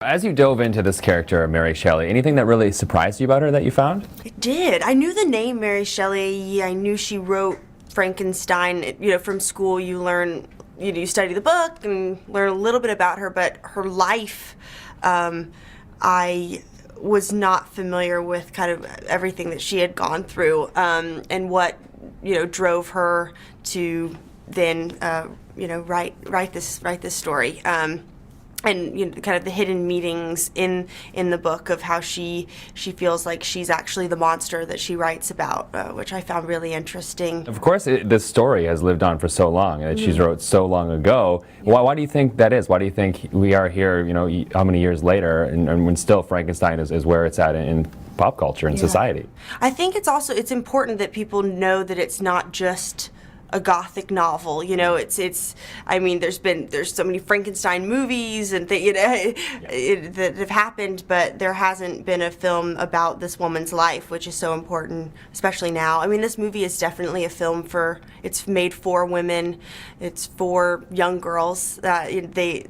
As you dove into this character, Mary Shelley, anything that really surprised you about her that you found? It did. I knew the name Mary Shelley. I knew she wrote Frankenstein. From school you learn, you study the book and learn a little bit about her, but her life, I was not familiar with kind of everything that she had gone through, and what, drove her to then, write this story. And kind of the hidden meanings in the book of how she feels like she's actually the monster that she writes about, which I found really interesting. Of course, this story has lived on for so long, and she's wrote so long ago. Yeah. Why do you think that is? Why do you think we are here, how many years later, and when still Frankenstein is where it's at in pop culture and society? I think it's important that people know that it's not just a Gothic novel. There's so many Frankenstein movies and that have happened, but there hasn't been a film about this woman's life, which is so important, especially now. This movie is definitely a film it's made for women, it's for young girls. They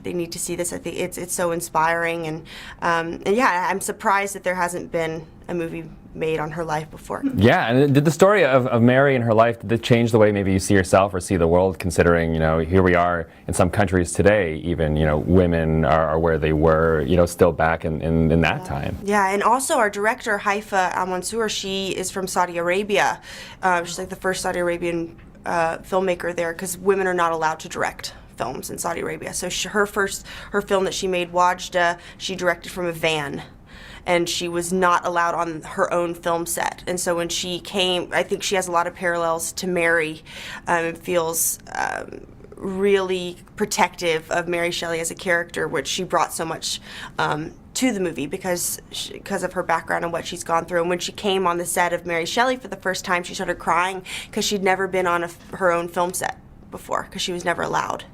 need to see this. I think it's so inspiring, and I'm surprised that there hasn't been a movie made on her life before. Yeah, and did the story of Mary and her life, did it change the way maybe you see yourself or see the world, considering, here we are in some countries today, even, women are where they were, still back in that time. Yeah, and also our director, Haifa Al-Mansour, she is from Saudi Arabia. She's like the first Saudi Arabian filmmaker there, because women are not allowed to direct films in Saudi Arabia. So her film that she made, Wajda, she directed from a van, and she was not allowed on her own film set. And so when she came, I think she has a lot of parallels to Mary, feels really protective of Mary Shelley as a character, which she brought so much to the movie because of her background and what she's gone through. And when she came on the set of Mary Shelley for the first time, she started crying because she'd never been on her own film set before, because she was never allowed.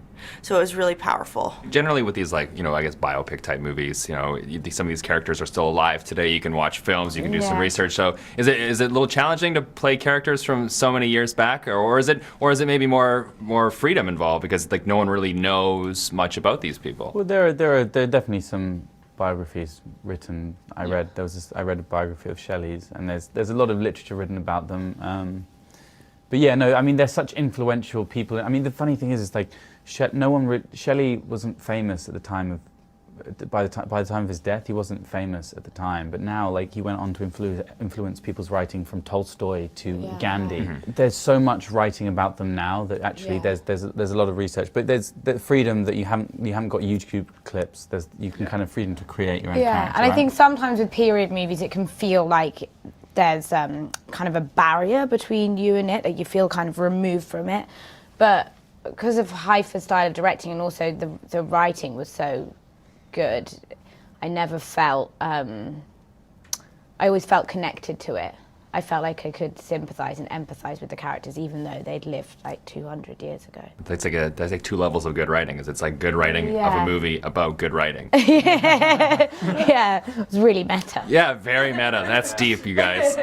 So it was really powerful. Generally with these, I guess biopic type movies, some of these characters are still alive today. You can watch films, you can do some research. So is it a little challenging to play characters from so many years back, or is it maybe more freedom involved because no one really knows much about these people? Well, there are definitely some biographies written. I read a biography of Shelley's, and there's a lot of literature written about them. But yeah, no, they're such influential people. The funny thing is Shelley wasn't famous at the time by the time of his death. He wasn't famous at the time, but now he went on to influence people's writing, from Tolstoy to Gandhi. Mm-hmm. There's so much writing about them now that actually there's a lot of research. But there's the freedom that you haven't got YouTube clips. You can kind of freedom to create your own character. And I think sometimes with period movies it can feel like there's kind of a barrier between you and it, that you feel kind of removed from it. But because of Haifa's style of directing, and also the writing was so good, I never felt, I always felt connected to it. I felt like I could sympathize and empathize with the characters, even though they'd lived 200 years ago. That's like two levels of good writing. It's like good writing of a movie about good writing. Yeah, it was really meta. Yeah, very meta. That's deep, you guys.